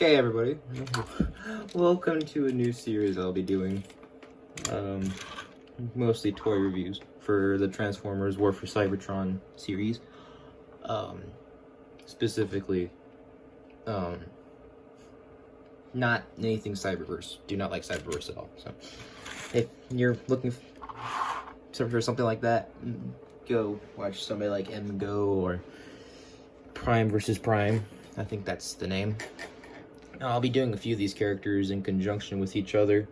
Okay, everybody, welcome to a new series I'll be doing. Mostly toy reviews for the Transformers War for Cybertron series. Specifically, not anything Cyberverse. Do not like Cyberverse at all. So, if you're looking for something like that, go watch somebody like Go or Prime versus Prime. I think that's the name. I'll be doing a few of these characters in conjunction with each other.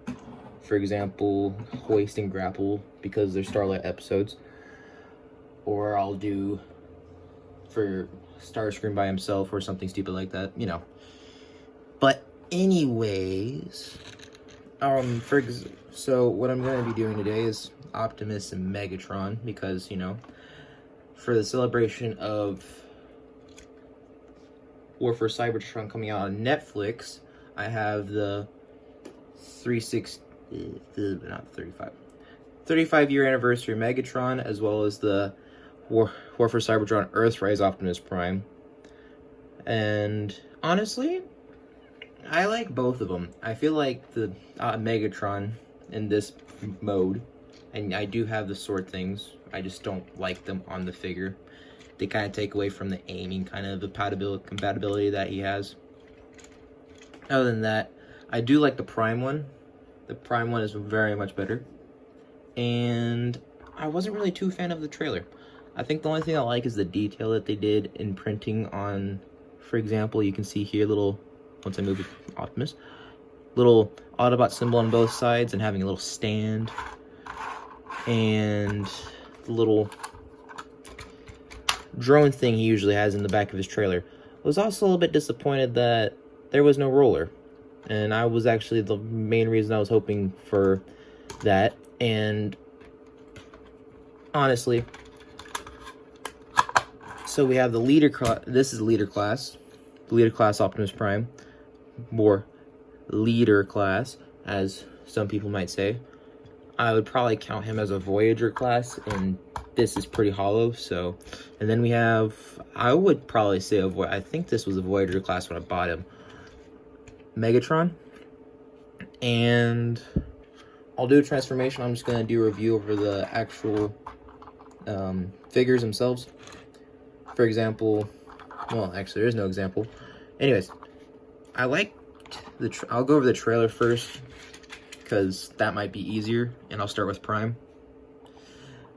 For example, Hoist and Grapple, because they're Starlight episodes. Or I'll do for Starscream by himself or something stupid like that, you know. But anyways, so what I'm going to be doing today is Optimus and Megatron, because, you know, for the celebration of War for Cybertron coming out on Netflix, I have the 35-year anniversary Megatron, as well as the War for Cybertron Earthrise Optimus Prime. And honestly, I like both of them. I feel like the Megatron in this mode, and I do have the sword things, I just don't like them on the figure. They kind of take away from the aiming kind of compatibility that he has. Other than that, I do like the Prime one. The Prime one is very much better. And I wasn't really too a fan of the trailer. I think the only thing I like is the detail that they did in printing on, for example, you can see here once I move Optimus, little Autobot symbol on both sides and having a little stand. And the little drone thing he usually has in the back of his trailer. I was also a little bit disappointed that there was no roller, and I was actually the main reason I was hoping for that. And honestly, so we have the leader class. This is leader class, Optimus Prime, or leader class, as some people might say. I would probably count him as a Voyager class, and this is pretty hollow. So, and then we have, I would probably say I think this was a Voyager class when I bought him, Megatron. And I'll do a transformation. I'm just gonna do a review over the actual figures themselves. For example, well, actually, there's no example. Anyways, I like I'll go over the trailer first, because that might be easier, and I'll start with Prime.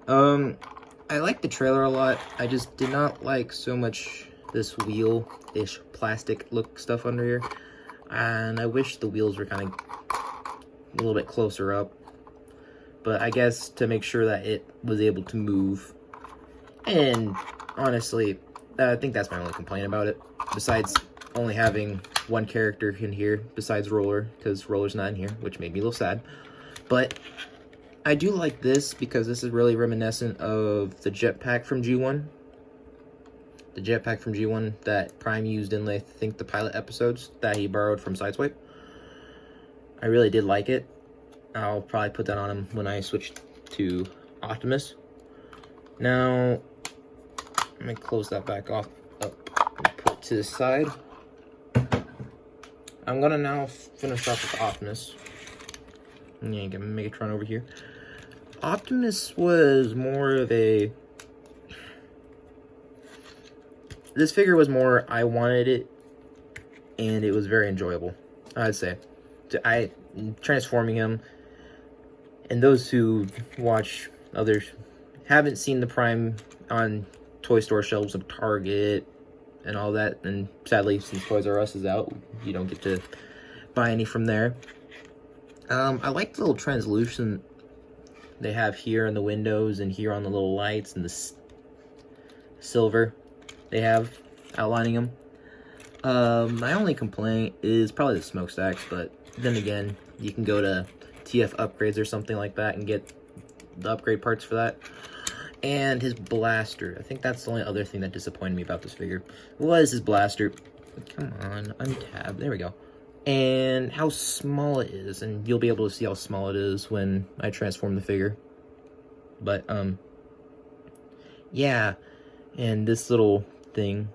I like the trailer a lot. I just did not like so much this wheel-ish plastic look stuff under here, and I wish the wheels were kind of a little bit closer up, but I guess to make sure that it was able to move. And honestly, I think that's my only complaint about it, besides only having one character in here besides Roller, because Roller's not in here, which made me a little sad. But I do like this because this is really reminiscent of the jetpack from G1. The jetpack from G1 that Prime used in, I think, the pilot episodes that he borrowed from Sideswipe. I really did like it. I'll probably put that on him when I switch to Optimus. Now, let me close that back off, up, and put it to the side. I'm gonna now finish off with Optimus. Yeah, get Megatron over here. Optimus was more of a... This figure was more, I wanted it, and it was very enjoyable, I'd say. Transforming him, and those who watch others haven't seen the Prime on toy store shelves of Target and all that, and sadly, since Toys R Us is out, you don't get to buy any from there. I like the little translucent they have here in the windows and here on the little lights, and the silver they have outlining them. My only complaint is probably the smokestacks, but then again, you can go to TF Upgrades or something like that and get the upgrade parts for that. And his blaster. I think that's the only other thing that disappointed me about this figure. Was his blaster. Come on, untab. There we go. And how small it is. And you'll be able to see how small it is when I transform the figure. But, yeah. And this little thing,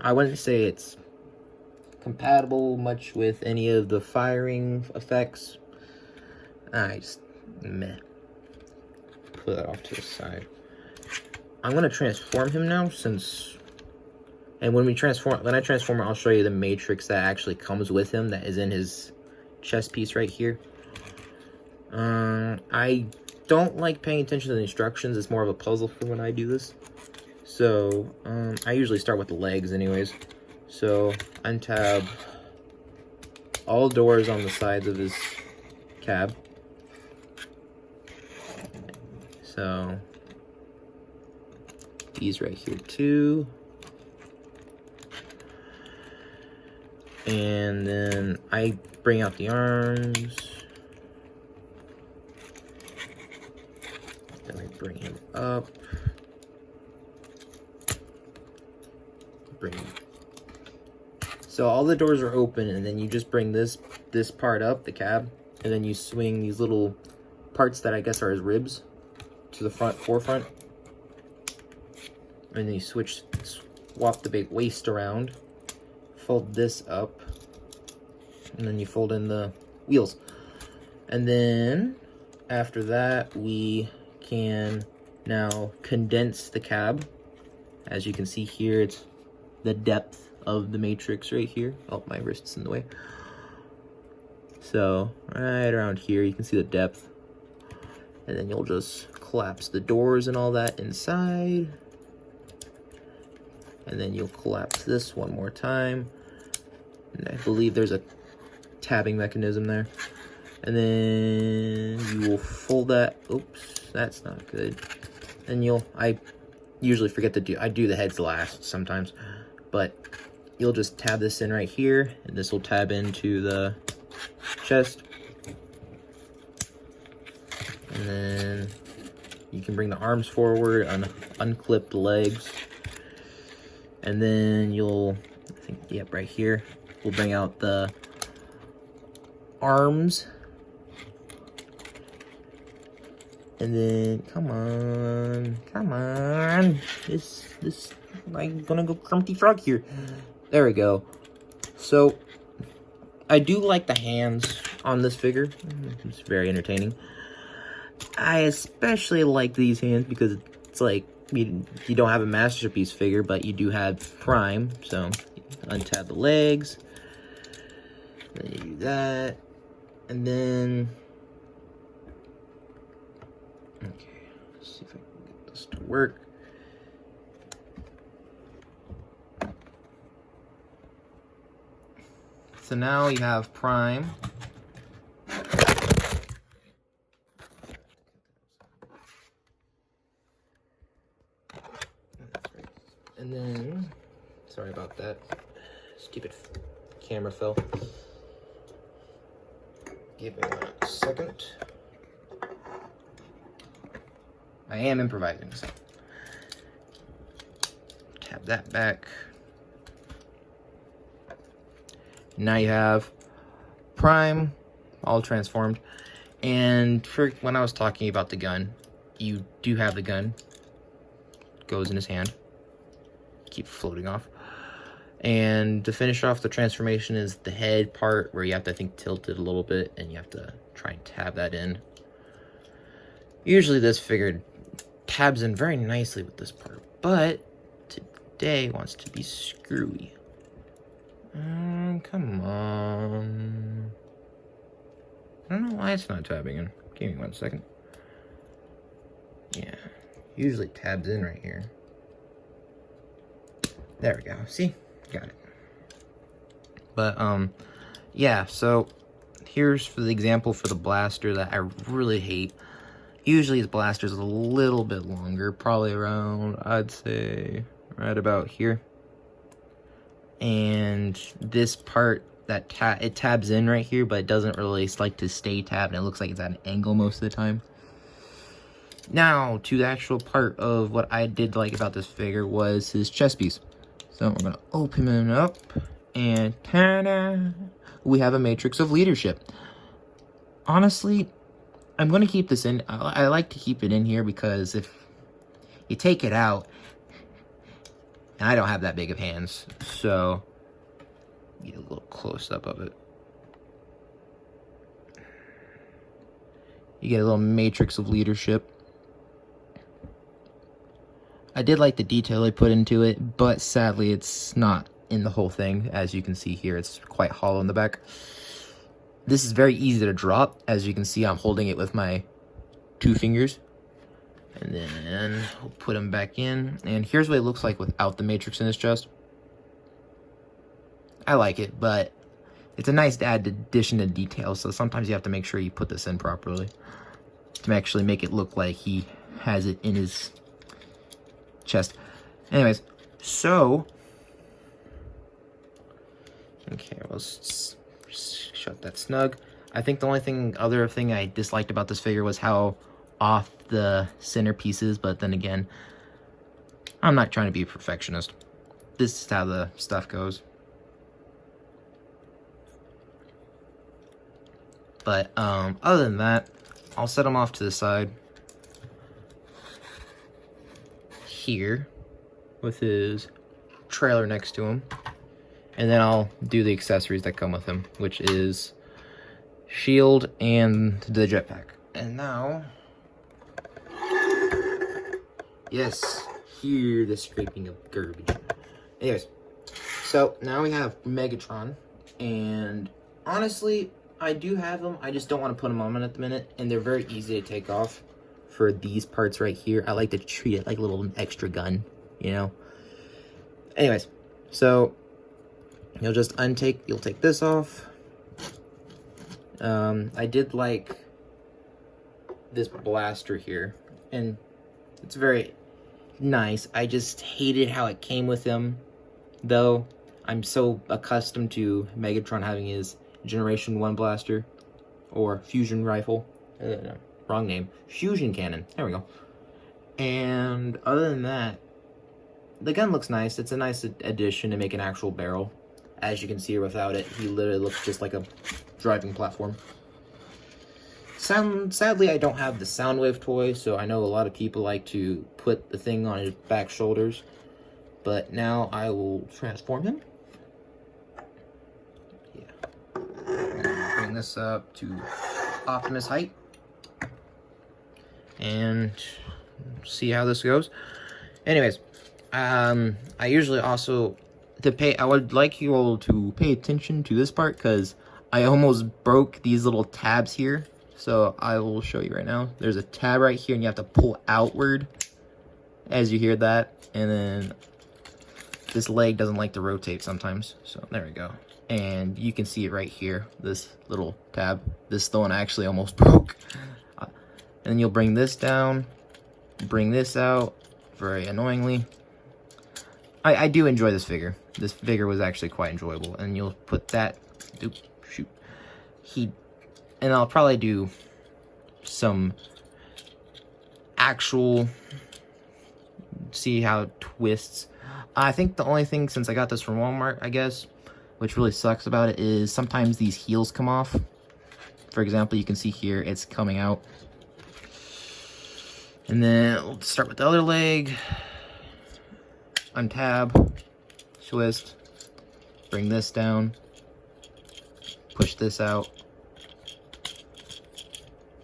I wouldn't say it's compatible much with any of the firing effects. I just meh. Put that off to the side. I'm gonna transform him now, and when I transform him, I'll show you the matrix that actually comes with him, that is in his chest piece right here. I don't like paying attention to the instructions. It's more of a puzzle for when I do this. So, I usually start with the legs anyways. So, untab all doors on the sides of his cab. So, these right here too. And then I bring out the arms. Then I bring him up. So all the doors are open, and then you just bring this part up, the cab, and then you swing these little parts that I guess are his ribs to the forefront. And then you swap the big waist around, fold this up, and then you fold in the wheels. And then after that, we can now condense the cab. As you can see here, it's the depth of the matrix right here. Oh, my wrist's in the way. So right around here, you can see the depth. And then you'll just collapse the doors and all that inside. And then you'll collapse this one more time. And I believe there's a tabbing mechanism there. And then you will fold that. Oops, that's not good. And I usually forget to do, I do the heads last sometimes. But you'll just tab this in right here. And this will tab into the chest. And then you can bring the arms forward, unclip the legs. And then I think, yep, right here, we'll bring out the arms. And then, come on. I'm gonna go Grumpy Frog here. There we go. So, I do like the hands on this figure. It's very entertaining. I especially like these hands because it's like, you don't have a Masterpiece figure, but you do have Prime. So, untab the legs. Then you do that. And then, okay, let's see if I can get this to work. So now you have Prime. And then, sorry about that, stupid camera fell. Give me 1 second. I am improvising, so tap that back. Now you have Prime, all transformed. And for when I was talking about the gun, you do have the gun. Goes in his hand. Keep floating off. And to finish off the transformation is the head part, where you have to, I think, tilt it a little bit, and you have to try and tab that in. Usually this figure tabs in very nicely with this part, but today wants to be screwy. Come on. I don't know why it's not tabbing in. Give me 1 second. Yeah, usually tabs in right here. There we go. See? Got it. But, yeah, so here's for the example for the blaster that I really hate. Usually the blaster's a little bit longer, probably around, I'd say, right about here. And this part, it tabs in right here, but it doesn't really like to stay tabbed, and it looks like it's at an angle most of the time. Now, to the actual part of what I did like about this figure was his chest piece. So we're gonna open it up, and ta-da! We have a matrix of leadership. Honestly, I'm gonna keep this in. I like to keep it in here because if you take it out, and I don't have that big of hands, so Get a little close up of it. You get a little matrix of leadership. I did like the detail they put into it, but sadly it's not in the whole thing. As you can see here, it's quite hollow in the back. This is very easy to drop. As you can see, I'm holding it with my 2 fingers. And then we'll put them back in. And here's what it looks like without the matrix in his chest. I like it, but it's a nice addition to detail, so sometimes you have to make sure you put this in properly to actually make it look like he has it in his chest. Anyways, so okay, let's shut that snug. I think the only other thing I disliked about this figure was how off the centerpiece is, but then again, I'm not trying to be a perfectionist. This is how the stuff goes. But other than that, I'll set him off to the side here with his trailer next to him. And then I'll do the accessories that come with him, which is shield and the jetpack. And now, yes, hear the scraping of garbage. Anyways, so now we have Megatron, and honestly, I do have them. I just don't want to put them on at the minute, and they're very easy to take off for these parts right here. I like to treat it like a little extra gun, you know? Anyways, so you'll just you'll take this off. I did like this blaster here, and it's very nice. I just hated how it came with him, though. I'm so accustomed to Megatron having his Generation 1 blaster, or fusion rifle. No, wrong name. Fusion cannon. There we go. And other than that, the gun looks nice. It's a nice addition to make an actual barrel. As you can see, without it, he literally looks just like a driving platform. Sadly, I don't have the Soundwave toy, so I know a lot of people like to put the thing on his back shoulders. But now I will transform him. Bring this up to Optimus height and see how this goes. Anyways, I usually also I would like you all to pay attention to this part because I almost broke these little tabs here. So I will show you right now. There's a tab right here, and you have to pull outward as you hear that. And then this leg doesn't like to rotate sometimes. So there we go. And you can see it right here, this little tab. This is the one I actually almost broke. And then you'll bring this down, bring this out, very annoyingly. I do enjoy this figure. This figure was actually quite enjoyable. And you'll put that, oops, shoot. And I'll probably do some actual, see how it twists. I think the only thing, since I got this from Walmart, I guess, which really sucks about it, is sometimes these heels come off. For example, you can see here, it's coming out. And then we'll start with the other leg. Untab, twist, bring this down, push this out,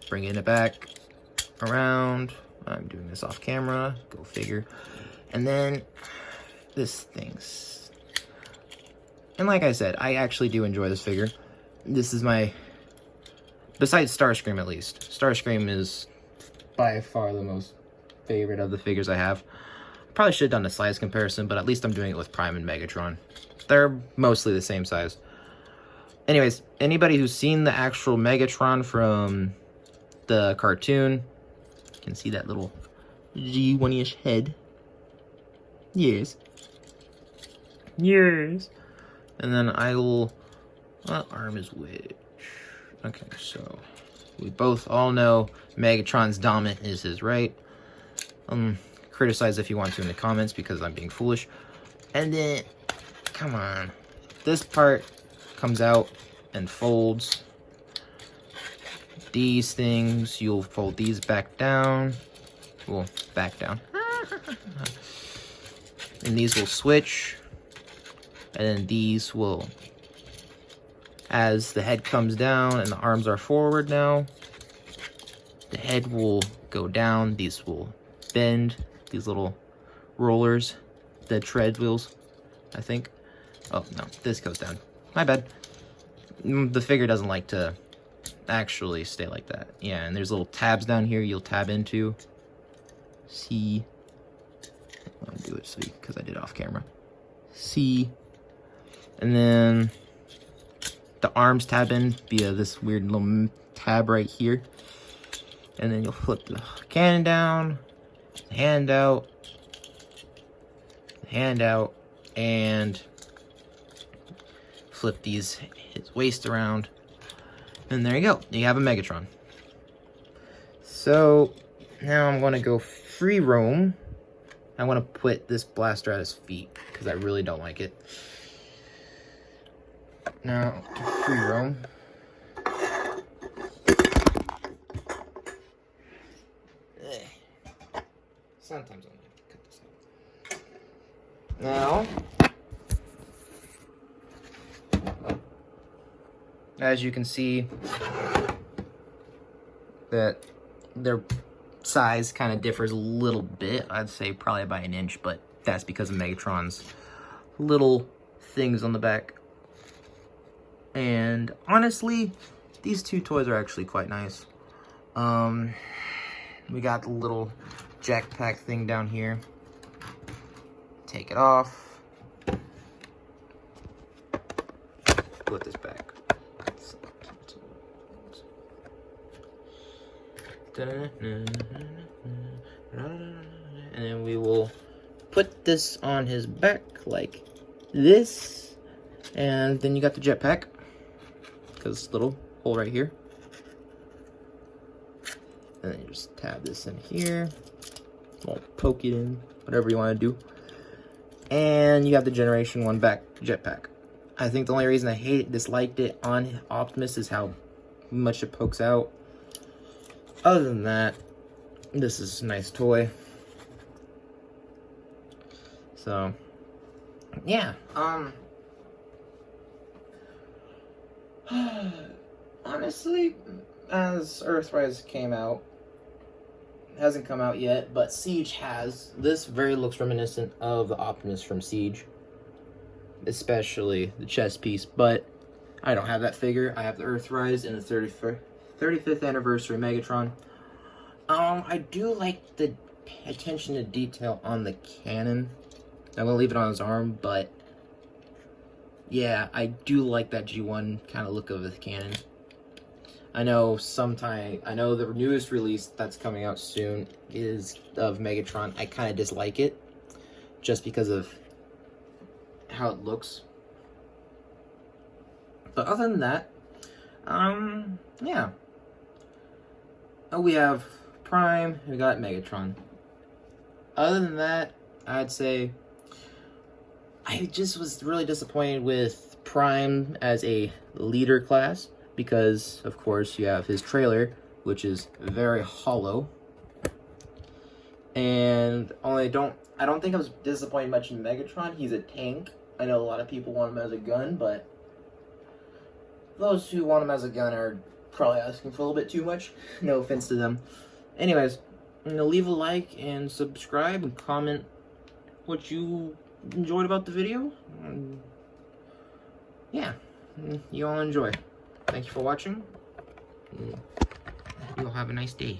bring it back around. I'm doing this off camera, go figure. And then this thing's, and like I said, I actually do enjoy this figure. This is my, besides Starscream at least, Starscream is by far the most favorite of the figures I have. Probably should have done a size comparison, but at least I'm doing it with Prime and Megatron. They're mostly the same size. Anyways, anybody who's seen the actual Megatron from the cartoon can see that little G1-ish head. Yes. Yes. And then I will, what arm is which? Okay, so we both all know Megatron's dominant is his right. Criticize if you want to in the comments because I'm being foolish. And then, come on. This part comes out and folds. These things, you'll fold these back down. Well, back down. And these will switch. And then these will As the head comes down and the arms are forward now, the head will go down. These will bend, these little rollers, the tread wheels, I think. Oh, no, this goes down. My bad. The figure doesn't like to actually stay like that. Yeah, and there's little tabs down here you'll tab into. See. I'll do it because I did it off camera. See. And then the arms tab in via this weird little tab right here. And then you'll flip the cannon down, hand out, and flip his waist around. And there you go. You have a Megatron. So now I'm going to go free roam. I want to put this blaster at his feet because I really don't like it. Now, free roam. Sometimes I'm going to cut this out. Now, as you can see, that their size kind of differs a little bit. I'd say probably by an inch, but that's because of Megatron's little things on the back. And honestly, these two toys are actually quite nice. We got the little jackpack thing down here. Take it off. Put this back. And then we will put this on his back like this. And then you got the jetpack. Because little hole right here. And then you just tab this in here. Or poke it in. Whatever you want to do. And you have the Generation 1 back jetpack. I think the only reason I disliked it on Optimus is how much it pokes out. Other than that, this is a nice toy. So, yeah. Honestly, as Earthrise came out, hasn't come out yet, but Siege has. This very looks reminiscent of the Optimus from Siege, especially the chest piece, but I don't have that figure. I have the Earthrise and the 35th anniversary Megatron. I do like the attention to detail on the cannon. I'm gonna leave it on his arm, but yeah, I do like that G1 kind of look of the cannon. I know the newest release that's coming out soon is of Megatron. I kind of dislike it just because of how it looks. But other than that, yeah. Oh, we have Prime, we got Megatron. Other than that, I'd say I just was really disappointed with Prime as a leader class because, of course, you have his trailer, which is very hollow. And I don't think I was disappointed much in Megatron. He's a tank. I know a lot of people want him as a gun, but those who want him as a gun are probably asking for a little bit too much. No offense to them. Anyways, leave a like and subscribe and comment what you enjoyed about the video. Yeah, you all enjoy. Thank you for watching. You'll have a nice day.